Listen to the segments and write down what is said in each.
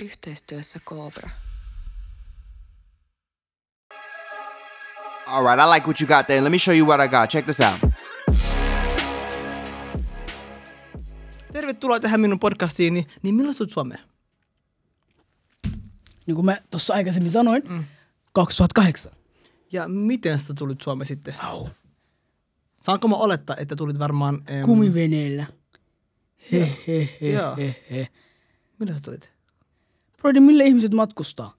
Yhteistyössä Cobra. All right, I like what you got there. Let me show you what I got. Check this out. Tervetuloa tähän minun podcastiin. Niin milloin tulet Suomeen? Niin kuin mä tuossa aikaisemmin sanoin, 2008. Ja miten sä tulit Suomeen sitten? Saanko mä olettaa, että tulit varmaan... Kumiveneellä. Joo. Millä sä tulit? Brody, millä ihmiset matkustaa?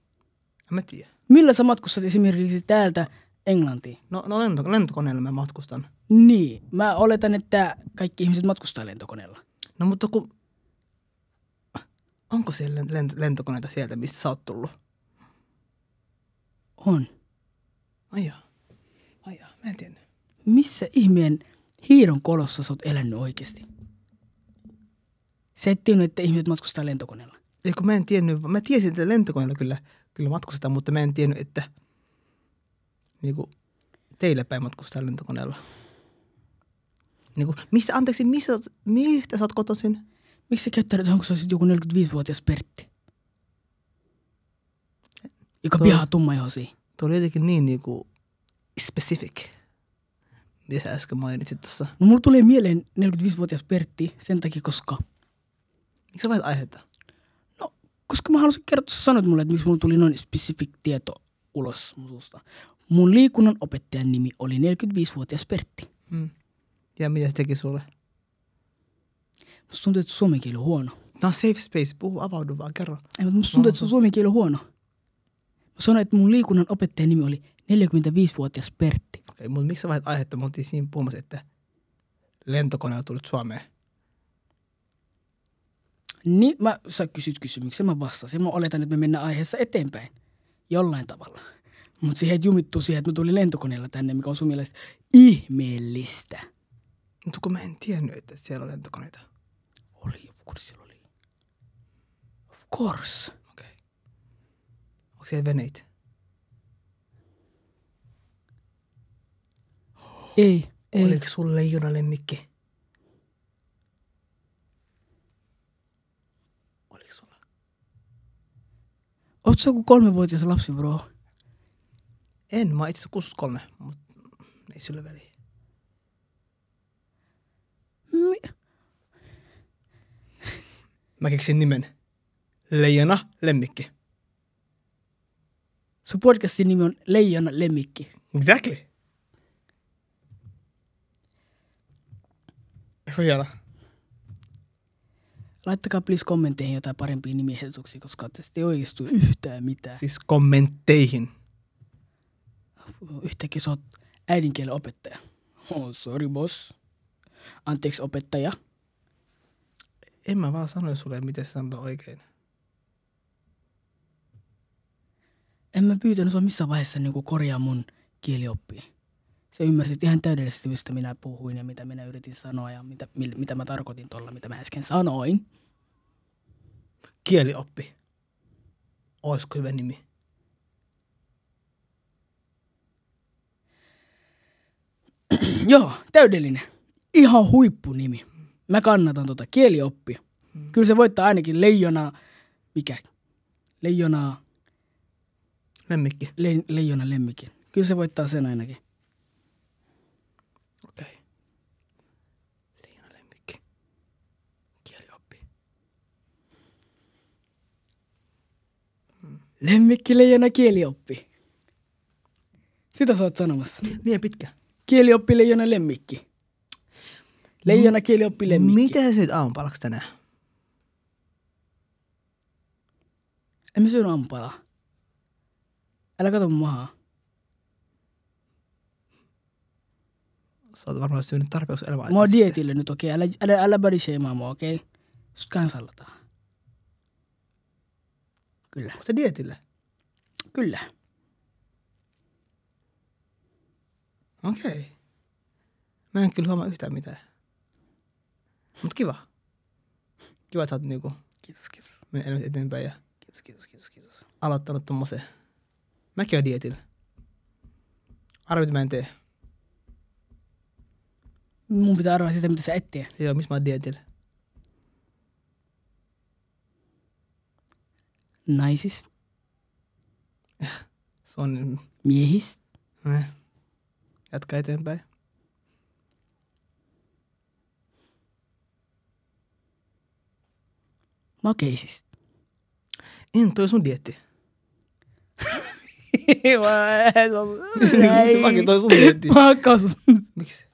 En mä tiedä. Millä sä matkustat esimerkiksi täältä Englantiin? No lentokoneella mä matkustan. Niin, mä oletan, että kaikki ihmiset matkustaa lentokoneella. No mutta onko siellä lentokoneita sieltä, mistä sä oot tullut? On. Ai joo, mä en tiedä. Missä ihmeen hiiron kolossa sä oot elänyt oikeasti? Sä et tiennyt, että ihmiset matkustaa lentokoneella. Eikö mä en tiennyt, mä tiesin, että lentokoneella kyllä matkustaa, mutta mä en tiennyt, että niinku, teillä päin matkustaa lentokoneella. Niinku, mistä sä oot kotoisin? Miksi sä käyttäydyt, onko sä olisit joku 45-vuotias Pertti? Joka pihaa tummaihosia. Tuo oli jotenkin niin niinku specific, mitä sä äsken mainitsit tuossa. No mulla tulee mieleen 45-vuotias Pertti sen takia, koska... Miksi sä vaihdat aihetta? No, koska mä haluaisin kertoa, sä sanoit mulle, että miksi mulla tuli noin specific tieto ulos mun suusta. Mun liikunnan opettajan nimi oli 45-vuotias Pertti. Ja mitä se teki sulle? Musta tuntuu, että suomen kieli on huono. Tää on safe space, puhu, avaudu vaan, kerro. Ei, mutta musta tuntuu, että suomen kieli on huono. Mä sanoin, että mun liikunnan opettajan nimi oli 45-vuotias Pertti. Okei, mutta miksi sä vaihdat aihetta? Me oltiin siinä puhumassa, että lentokoneella tulit Suomeen. Niin, sä kysyt kysymyksen, mä vastasin. Mä oletan, että me mennään aiheessa eteenpäin. Jollain tavalla. Mutta siihen jumittuu siihen, että mä tulin lentokoneella tänne, mikä on sun mielestä ihmeellistä. Mutta kun mä en tiennyt, että siellä on lentokoneita. Oli, of course siellä oli. Of course. Okei. Onko siellä veneitä? Ei. Oliko sulla leijonalemmikki? Oliko sulla? Oot sä joku 3-vuotias lapsi, bro? En, mä oon itse asiassa 63, mutta ei sillä väliä. Mä keksin nimen. Leijona lemmikki. Sun podcastin nimi on Leijona lemmikki. Exactly. Eikö se hieno? Laittakaa please kommentteihin jotain parempia nimiehdotuksia, koska tästä ei oikeasti tule yhtään mitään. Siis kommentteihin. Yhtäkkiä sä oot äidinkielen opettaja. Oh, sorry boss. Anteeksi opettaja. En mä vaan sanoin sulle, miten se sanoo oikein. En mä pyytänyt sua missään vaiheessa niin korjaa mun kielioppia. Sä ymmärsit ihan täydellisesti, mistä minä puhuin ja mitä minä yritin sanoa ja mitä mä tarkoitin tuolla, mitä mä äsken sanoin. Kielioppi. Oisko hyvä nimi? Joo, täydellinen. Ihan huippunimi. Mä kannatan kielioppia. Kyllä se voittaa ainakin leijonaa. Mikä? Leijonaa. Lemmikki. Leijona lemmikki. Kyllä se voittaa sen ainakin. Okei. Leijona lemmikki. Kielioppi. Lemmikki, leijona, kielioppi. Sitä sä oot sanomassa. Liian pitkä. Kielioppi, leijona, lemmikki. Leijona, kielioppi, lemmikki. Mitä sä syöt aamupalaksi tänään? En mä syönyt aamupalaa. Älä kato mun mahaa. Sä oot varmaan syönyt tarpeeksi elämää. Mä oon dietille nyt, okei? Älä body shameaa mua, okei? Sut kansallataan. Kyllä. Onko sä dietillä? Kyllä. Okei. Mä en kyllä huomaa yhtään mitään. Mut kiva. Kiva, että sä oot niinku Kiitos. mennyt eteenpäin ja Kiitos. aloittanut tommosen. Mäkin oon dietillä. Arvit mä en tee. Mun pitää arvaa sitä, mitä sä et tiedä. Joo, missä mä oon dietillä? Naisista? Se on... Miehistä? Jatka eteenpäin. Makeisista? Toi sun dieetti. Ei. Se mäkin toi sun dieetti. Makas. Miksi?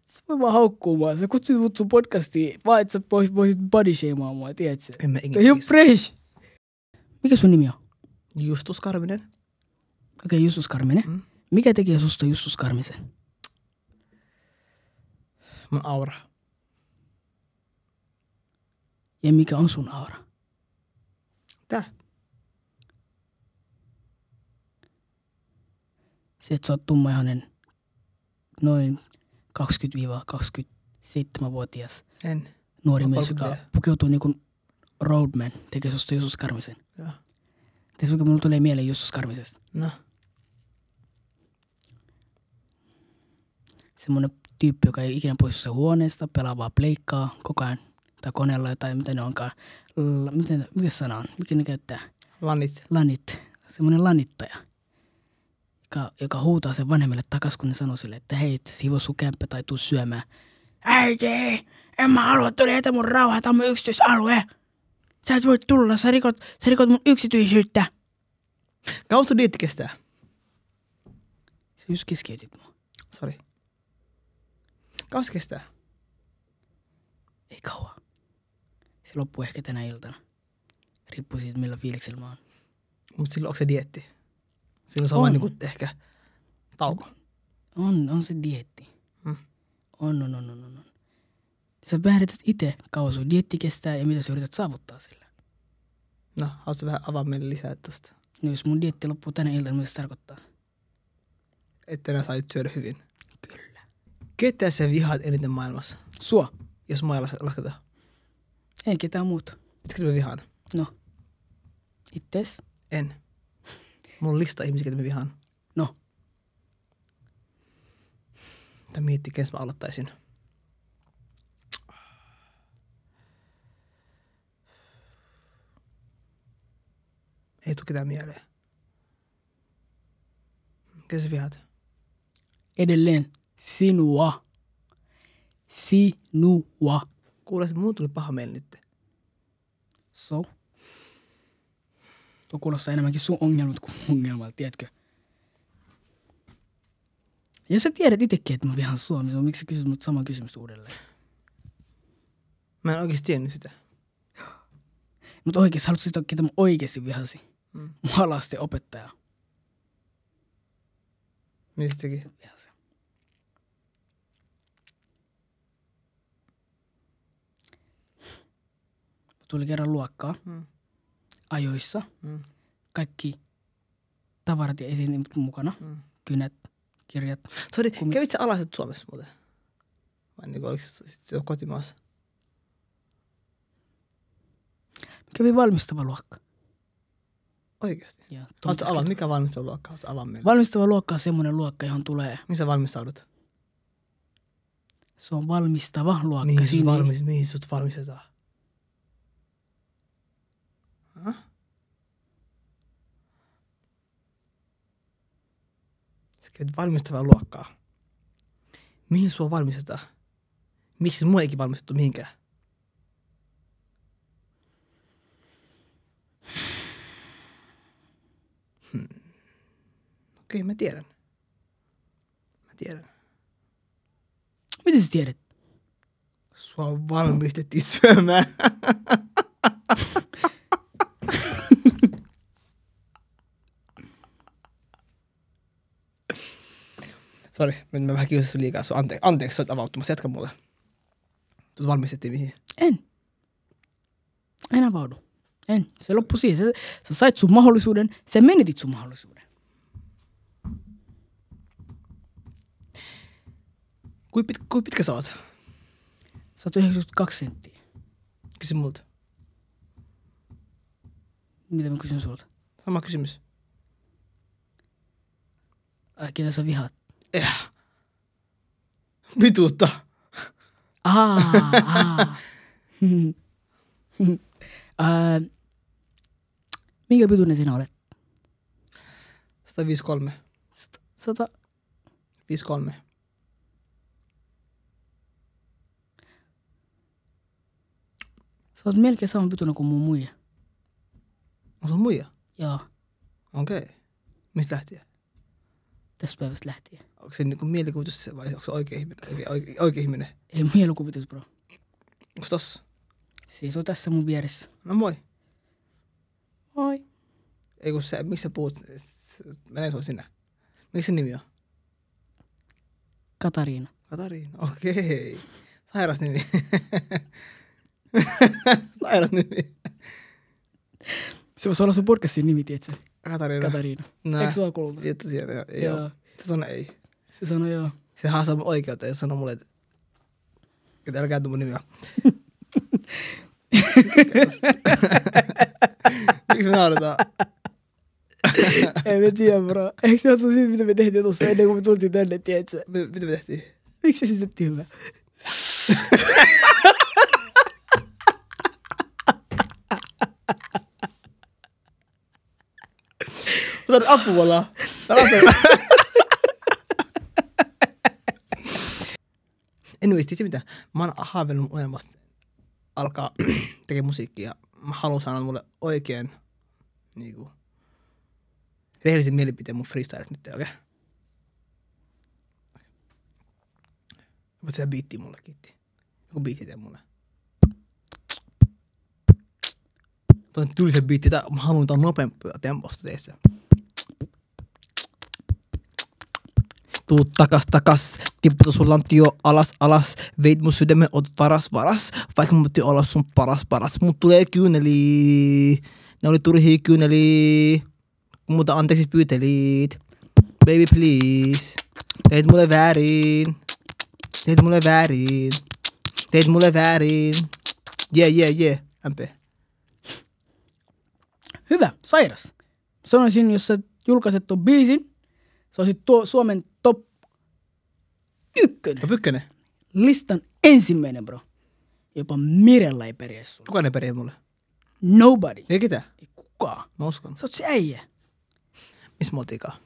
Se voi vaan haukkuu mua. Sä kutsut mut sun podcastiin, vaan et sä voisit bodyshamaa mua, tiedätkö? En mä Se on ihan fresh. Mikä sun nimi on? Justus Karminen. Okei, Justus Karminen. Mikä tekee susta Justus Karmisen? Mun aura. Ja mikä on sun aura? Tää. Se, että sä oot tummaihoinen noin 20-27-vuotias En. nuori Mä mies, joka 34. pukeutuu niin kuin roadman, tekee susta Justus Karmisen. Joo. Tiedätkö, mikä mulle tulee mieleen Justus Karmisesta? No. Semmoinen tyyppi, joka ei ikinä poistu jossain huoneesta, pelaa vaan pleikkaa koko ajan, tai koneella tai mitä ne onkaan. Mikä sana on? Mikä ne käyttää? Lanit. Lanit. Semmoinen lanittaja, joka huutaa sen vanhemmille takas, kun ne sanoo sille, että hei, et siivo sun kämppä tai tuu syömään. Äiti, en mä halua tulla, jätä mun rauhaa, tää on mun yksityisalue. Sä et voi tulla, sä rikot mun yksityisyyttä. Kauan sun dieetti kestää? Sä just keskeytit mua. Sori. Kauan se kestää? Ei kauan. Se loppuu ehkä tänä iltana. Riippuu siitä, millä fiiliksellä mä oon. Mutta silloin onko se dieetti? Silloin se on vain niinku ehkä tauko. On se dieetti. On. Sä määrität itse, kauan sun dieetti kestää ja mitä sä yrität saavuttaa sillä. No, haluatko vähän avaa meille lisää tosta? No jos mun dieetti loppuu tänä iltana, mitä se tarkoittaa? Että enää sait syödä hyvin. Kyllä. Ketä sä vihaat eniten maailmassa? Sua? Jos mä lasketaan. Ei ketään muuta. Etkö mä vihaan? No. Ittees? En. Mulla on lista ihmisiä, ketä mä vihaan. No. Tää miettii, kenestä mä aloittaisin. Ei tule ketään mieleen. Ketä sä vihaat? Edelleen. Sinua. Kuule, muun tuli paha meille nyt. So? Tuo kuulostaa enemmänkin sun ongelmat kuin ongelmalta, tiedätkö? Ja sä tiedät itsekin, että mä vihaan sua. Miksi sä kysyt mut saman kysymys uudelleen? Mä en oikeesti tiennyt sitä. Mutta oikeesti, haluatko sitä, ketä mä oikeesti vihasin? Maalaisten opettaja. Mitä se teki? Vihasin. Tuli kerran luokkaa. Ajoissa. Kaikki tavarat ja esineet mukana. Kynät, kirjat. Sori, kävit sä alaset Suomessa muuten? Vai niin oliko se jo kotimaassa? Kävin valmistava luokka. Oikeasti? Ja Oletko ala? Mikä valmistava luokka? Oletko ala meille? valmistava luokka on semmoinen luokka, johon tulee. Missä valmistaudut? Se on valmistava luokka. Mihin sut valmistetaan? Sä kävit valmistavaa luokkaa. Mihin sua valmistetaan? Miksi mua eikin valmistettu mihinkään? Okei, mä tiedän. Miten sä tiedät? Sua valmistettiin syömään. Sori, mä vähän kiusasin liikaa. Anteeksi, sä oot avautumassa. Jatka mulle. Sut valmistettiin mihin? En avaudu. En. Se loppui siihen. Sä sait sun mahdollisuuden, sä menetit sun mahdollisuuden. Kui pitkä sä oot? Sä oot 92 senttiä. Kysy multa. Mitä mä kysyn sulta? Sama kysymys. Ketä sä vihaat? Vituutta. Minkä pituinen sinä olet? 153. 100. 53. Sä oot melkein saman pituinen kuin mun muija. On sun muija? Joo, Okei. Mistä lähtien? tästä päivästä lähtien. Onko se niinku mielikuvitus vai onko se oikea ihminen? Oikea ihminen? Ei mielikuvitus, bro. Onko tossa? Siis on tässä mun vieressä. No moi. Moi. Ei kun se, missä puhut? Mene sua sinä. Mikä se nimi on? Katariina. Katariina. Okei. Sairas nimi. Sairas nimi. Se voisi olla sun podcastin nimi, tietsä? Katariina. Katariina. No. Eikö sua kuulta? Tietysti siellä, Joo. joo. Se sanoi ei. Se sanoi joo. Se haastaa mun oikeuteen ja sanoi mulle, että älkää tuu mun nimiä. Miksi me nauretaan? En mä tiedä, bro. Eikö se johtu siitä, mitä me tehtiin tuossa ennen kuin me tultiin tänne, tietsä? Mitä me tehtiin? Miksi se siis et hyvä? Otan apua. Anyways, tiedätkö mitä? Mä oon haaveillut unelmasta alkaa tekemään musiikkia. Mä haluan saada mulle oikein niinku rehellisen mielipiteen mun freestylet nyt, okei? Voit tehdä biittiä mulle, kiitti. Joku biitti tee mulle. Tuo on tyylisen biitti, mä haluan tää nopeampaa temposta teissä. Tuu takas, tipputa sun lantio alas, veit mun sydämen, oot varas, vaikka mä piti olla sun paras, mut tulee kyyneli, ne oli turhii kyyneli, kun muuta anteeksi pyytelit, baby please, teit mulle väärin, yeah, MP. Hyvä, sairas. Sanoisin, jos sä julkaiset ton biisin, se olisi Suomen top 1. Top 1. Listan ensimmäinen, bro. Jopa Mirella ei pärjää sulle. Kuka ne pärjää mulle? Nobody. Ei ketä? Ei kukaan. Mä uskon. Sä oot se äijä. Missä me oltiinkaan?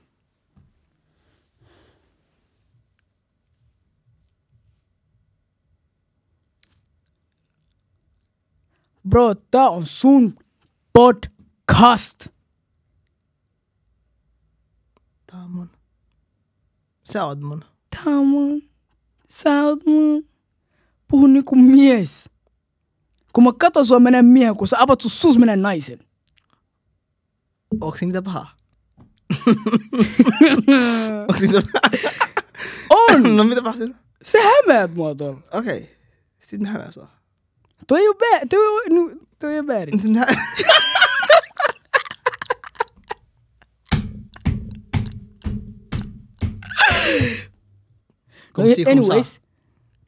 Bro, tää on sun podcast. Tää on mun. Sä oot mun. Tää on mun. Sä oot mun. Puhu niinku mies. Kun mä katon sua menen miehen, kun sä avat sun suus menen naisen. Onks siinä mitä pahaa? Onks siinä mitä pahaa? On! No mitä pahaa siinä? Sä hämäät mua tuolla. Okei. Sitten mä hämään sua. Toi ei oo väärin. No, anyways,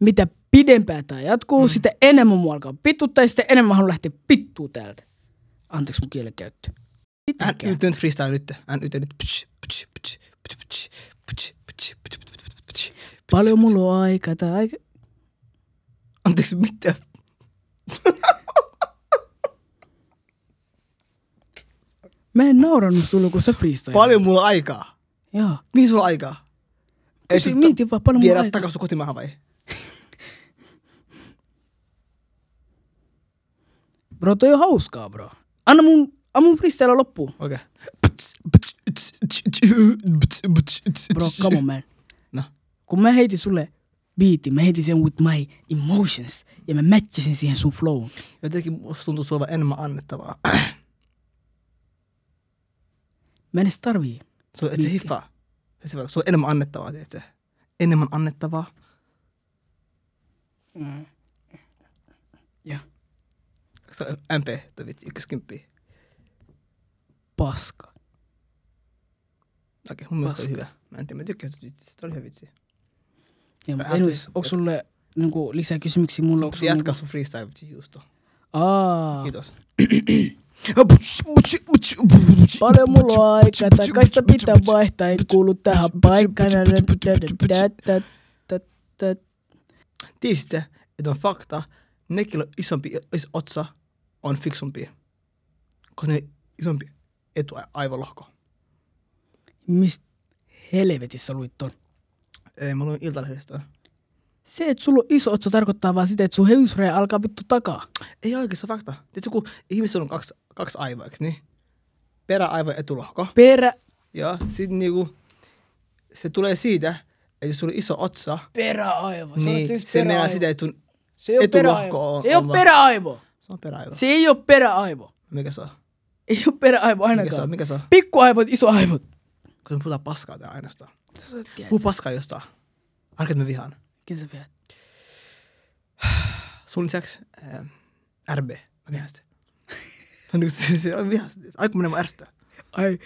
mitä pidempään tää jatkuu, sitä enemmän mua alkaa pituttaa ja sitä enemmän mä haluan lähteä pittuu täältä. Anteeksi mun kielenkäyttö. Nyt freestyle nyt. Paljon mulla on aikaa tai aika. Anteeksi, mitä? Mä en naurannut sulle, kun sä freestyle. Paljon mulla on aikaa. Joo. Mihin sulla on aikaa? Mietin vaan, paljon mulla on viedä aikaa. takaisin kotimaahan vai? Bro, toi on hauskaa, bro. Anna mun freestyle loppuun. Okei. Bro, come on, man. No. Kun mä heitin sulle beatin, mä heitin sen with my emotions. Ja mä matchasin siihen sun flown. Jotenkin musta tuntuu suova enemmän annettavaa. Mä en edes tarvii. Et se hiffaa. Se on enemmän annettavaa, tiedätkö? Enemmän annettavaa. Joo. Se on MP, tai vitsi, 110. Paska. Okei, mun mielestä oli hyvä. Mä en tiedä, mä tykkään sitä vitsi. Se oli hyvä vitsi. Ja, mutta anyways, onko sulle niinku, lisää kysymyksiä? Mulla onko Jatkaa niinku sun freestyle vitsi juusto. Kiitos. Paljon mulla on aikaa, takaista pitää vaihtaa, en kuulu tähän paikkaan. Tiesitkö, että on fakta, nekillä on isompi otsa on fiksumpia. Koska ne isompi etuaivolohko. Mistä helvetissä luit ton? Ei, mä luin Iltalehdestä. Se, että sulla on iso otsa, tarkoittaa vaan sitä, että sun heyysraja alkaa vittu takaa. Ei oikein, se on fakta. Tiedätkö, kun ihmisellä on kaksi aivoa, eikö niin? Peräaivo ja etulohko. Ja sitten niinku, se tulee siitä, että jos sulla on iso otsa, Peräaivo. niin se mennään sitä, että sun se ei etulohko on. Se ei ole peräaivo. Se on peräaivo. Se ei ole peräaivo. Mikä se on? Ei ole peräaivo ainakaan. Mikä se on? Pikkuaivot, isoaivot. Kun me puhutaan paskaa tää ainoastaan. Puhu paskaa jostain. Arket me vihaan. Ken sä vihat? Sun lisäksi RB. Mä vihaan sitä. Se on vihaan sitä. Aiku menee mun ärsyttää. Ai.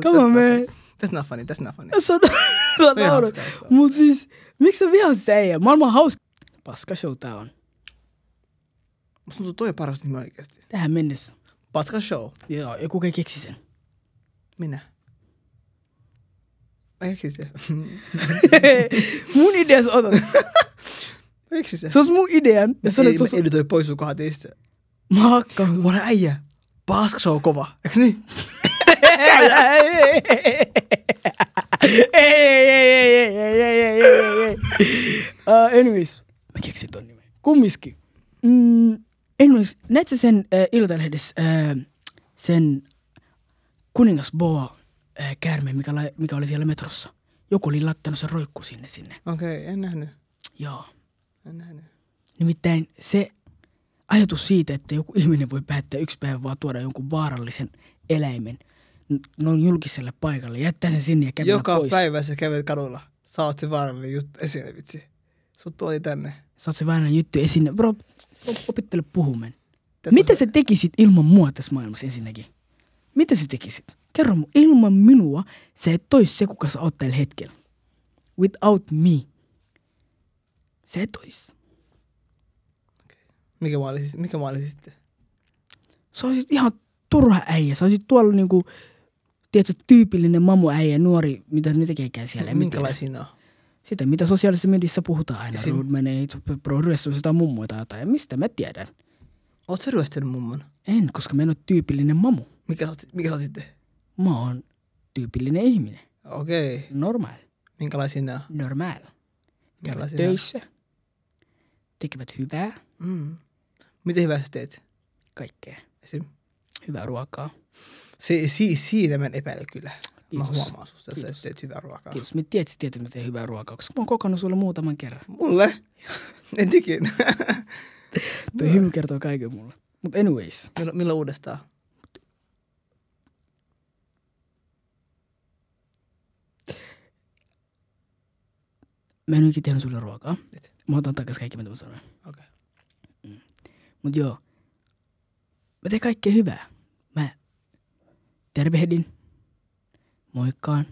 Come on, man. That's not funny. Sä naurat. Mut siis, miksi sä vihaat sitä äijää? Maailman hauska. Paska show tää on. Musta tuntuu toi parasta nimi oikeesti. Tähän mennessä. Paska show. Joo, joku kai keksi sen. Minä. Mä keksin se. Mun idea sä otat. Mä keksin se. Se on mun idean. Ja sä olet Mä editoin pois sun kohdat teistä. Mä hakkaan. Vuoden äijä. Paska show kova. Eiks niin? Anyways, mä keksin ton nimen. Kumminkin. Anyways, näetkö sen Iltalehdessä sen kuningas Boa käärmeen, mikä oli siellä metrossa? Joku oli laittanut sen roikku sinne. Okei, en nähnyt. Joo. En nähnyt. Nimittäin se ajatus siitä, että joku ihminen voi päättää yksi päivä vaan tuoda jonkun vaarallisen eläimen noin julkiselle paikalle, jättää sen sinne ja kävellä Joka pois. päivä sä kävelet kadulla. Sä oot se vaarallinen juttu esine, vitsi. Sut tuoli tänne. Sä oot se vaarallinen juttu esine. Bro, opittele puhumen. Mitä sä tekisit ilman mua tässä maailmassa ensinnäkin? Mitä sä tekisit? Kerro mun, ilman minua sä et tois se, kuka sä oot tällä hetkellä. Without me. Sä et tois. Mikä mä olisin sitten? Sä olisit ihan turha äijä. Sä olisit tuolla niinku, tiedätkö, tyypillinen mamuäijä, nuori, mitä ne tekeekään siellä. Minkälaisia ne on? Sitä, mitä sosiaalisessa mediassa puhutaan aina. Menee, bro, ryöstävyys jotain mummoita jotain. Ja mistä mä tiedän? Oot sä ryöstänyt mummon? En, koska mä en ole tyypillinen mamu. Mikä sä oot sitten? Mä oon tyypillinen ihminen. Okei. Normaal. Minkälaisia ne on? Normaal. Käyvät Minkälaisia töissä. Tekevät hyvää. Miten hyvää sä teet? Kaikkea. Esim. Hyvää ruokaa. Siinä mä en epäile kyllä. Kiitos. Mä huomaan susta, että sä teet hyvää ruokaa. Kiitos. Mä tiedät, että mä teen hyvää ruokaa, koska mä oon kokannut sulle muutaman kerran. Mulle? En tikin. Toi hymy kertoo kaiken mulle. Mut anyways. Milloin uudestaan? Mä en ikinä tehnyt sulle ruokaa. Et. Mä otan takas kaikki, mitä mä sanoin. Okei. Mut joo. Mä teen kaikkea hyvää. Mä tervehdin. Moikkaan.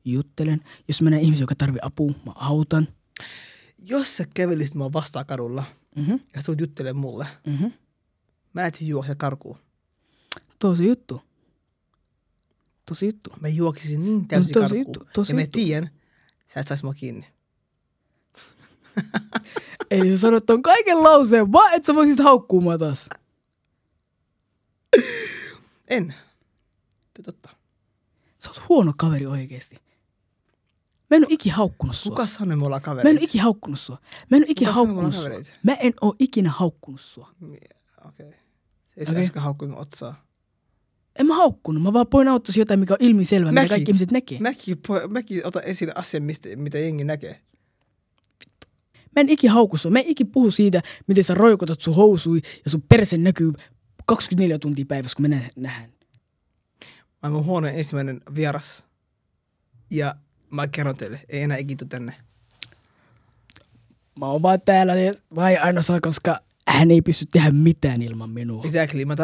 Juttelen. Jos mä näen ihmisiä, joka tarvii apua, mä autan. Jos sä kävelisit mua vastaan kadulla ja sä juttelee mulle, mä etsin juoksia karkuun. Tosi juttu. Mä juoksisin niin täysin tosi karkuun. juttu, tosi ja mä juttu. tiedän, sä et sais mua kiinni. Eli sä sanot ton kaiken lauseen, vaan et sä voisit haukkua mua taas. En. Totta. Sä oot huono kaveri oikeesti. Mä en oo ikinä haukkunut sua. Kuka sanoi me ollaan Mä kavereita? en oo ikinä haukkunut sua. Mä en oo ikinä Kuka sanoi me haukkunut ollaan sua. kavereita? Mä en oo ikinä haukkunut sua. Okei. Ei sä äsken haukkunut otsaa. En mä haukkunut. Mä vaan poin auttaisin jotain, mikä on ilmiselvä, mitä kaikki ihmiset näkee. Mäkin otan esille asian, mitä jengi näkee. Mä en ikinä hauku sua. Mä en ikinä puhu siitä, miten sä roikotat sun housui ja sun perse näkyy 24 tuntia päivässä, kun me nähdään. Mä oon huoneen ensimmäinen vieras. Ja mä kerron teille, ei enää ikinä tänne. Mä oon vaan täällä vai ainoastaan, koska hän ei pysty tehdä mitään ilman minua. Exactly. Mä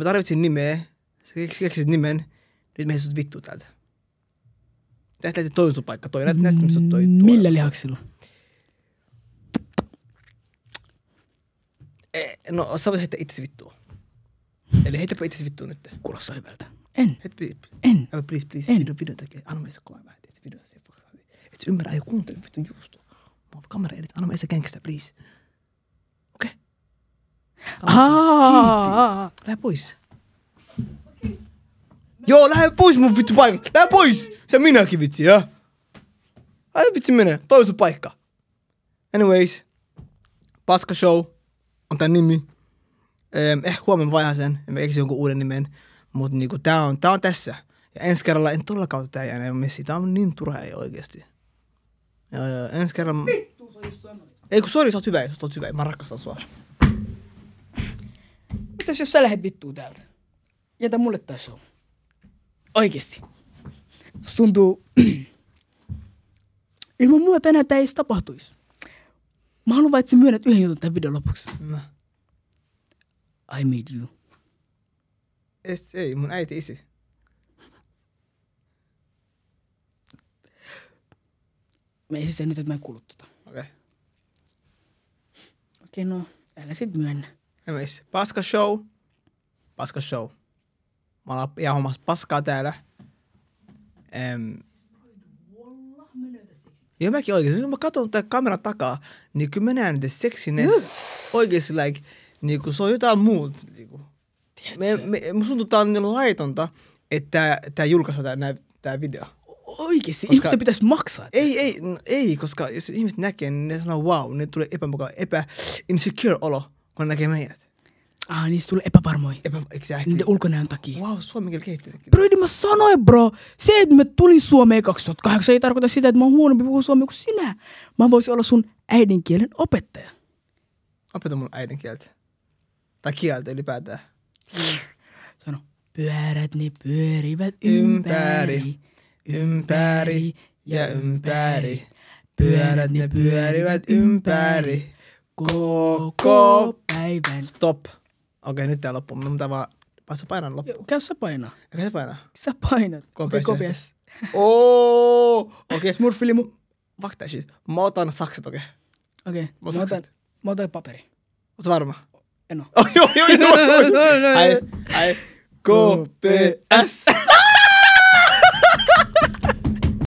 tarvitsin nimeä. Sä keksit nimen. Nyt mä sut vittuu täältä. Tästä lähti toinen sun paikka. Näistä missä on toi. Millä lihaksilla? No sä voit heittää itse vittua. Eli heitäpä itse vittua nyt. Kuulostaa hyvältä. En. En. Please. En. Videon takia. Anna meistä kovaa vähän. Videon takia. Et sä ymmärrä, ei kuuntele vittu juustoa. Mä oon kamera edit. Anna mä se gangsta, please. Okei. Lähde pois. Joo, lähde pois mun vittu paikka. Lähde pois! Se minäkin vitsi, ja? Lähde vitsi mene. Toi sun paikka. Anyways. Paska Show on tän nimi. Ehkä huomenna vaihan sen. Mä eksin jonkun uuden nimen. Mut niinku tää on tässä. Ja ensi kerralla en todellakaan tää jää enemmän messi. Tää on niin turha ei oikeesti. Ja ensi kerralla... Vittu sä just sanoit. Ei kun sori, sä oot hyvä. Mä rakastan sua. Mitäs jos sä lähet vittuun täältä? Jätä mulle tää show. Oikeesti. Musta tuntuu... Ilman mua tänään tää ei edes tapahtuisi. Mä haluan vaan, että sä myönnät yhden jutun tämän videon lopuksi. No. I made you. Ei, mun äiti isi. Mä esitän nyt, että mä en kuulu tota. Okei. Okei, no, älä sit myönnä. Anyways, Paska Show. Mä ollaan ihan hommassa paskaa täällä. Joo, mäkin oikeesti. Kun mä katson tää kameran takaa, niin kyllä mä näen the sexiness. Oikeesti like, niinku se on jotain muuta. Niinku. Musta tuntuu, tää on niin laitonta, että tää julkaistaan tää video. Oikeesti? Koska... Ihmisten pitäisi maksaa? Ei, koska jos ihmiset näkee, niin ne sanoo wow, ne tulee insecure olo, kun ne näkee meidät. Niistä tulee epävarmoja. Exactly. Niiden ulkonäön takia. Wow, suomen kieli kehittynyt. Brody, mä sanoin, bro. Se, että mä tulin Suomeen 2008, ei tarkoita sitä, että mä oon huonompi puhua suomea kuin sinä. Mä voisin olla sun äidinkielen opettaja. Opeta mun äidinkieltä. Tai kieltä ylipäätään. Sano. Pyörät ne pyörivät ympäri. Pyörät ne pyörivät ympäri. Koko päivän. Stop. Okei, nyt tää loppuu. Mun pitää vaan painaa loppuun. Käy sä painaa. Okei, sä painaa. Sä painat. Kopias. Okei, Smurfilimu. fuck that shit. Mä otan sakset, okei. Okei. Mä otan paperi. Oot sä varma? En oo. Joo. Ai. Kopias.